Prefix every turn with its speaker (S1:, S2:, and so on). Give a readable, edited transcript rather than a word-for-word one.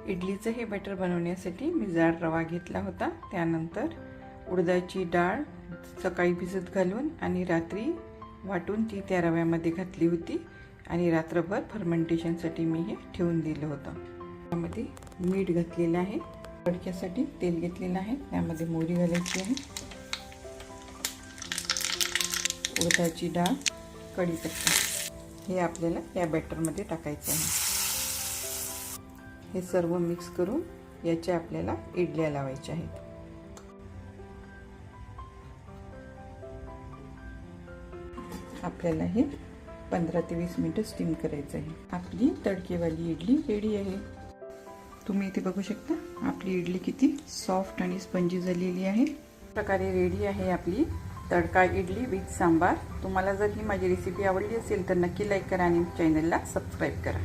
S1: इडलीचं हे बॅटर बनवण्यासाठी मी जाड रवा घेतला होता। त्यानंतर उडदाची डाळ सकाळी भिजत घालून आणि रात्री वाटून ती त्या रव्यामध्ये घातली होती आणि रात्रभर फर्मेंटेशनसाठी मी हे ठेवून दिलं होतं। त्यामध्ये मीठ घातलेलं आहे, तडक्यासाठी तेल घेतलेलं आहे, त्यामध्ये मोहरी घालायची आहे, उडदाची डाळ, कढीपत्ता हे आपल्याला या बॅटरमध्ये टाकायचं आहे। हे सर्व मिक्स करून याच्या आपल्याला इडल्या लावायच्या आहेत। आपल्याला हे 15 ते 20 मिनिटं स्टीम करायचं आहे। आपली तडकेवाली इडली रेडी आहे। तुम्ही इथे बघू शकता आपली इडली किती सॉफ्ट आणि स्पंजी झालेली आहे। प्रकारे रेडी आहे आपली तडका इडली विथ सांबार। तुम्हाला जर ही माझी रेसिपी आवडली असेल तर नक्की लाईक करा आणि चॅनलला सबस्क्राईब करा।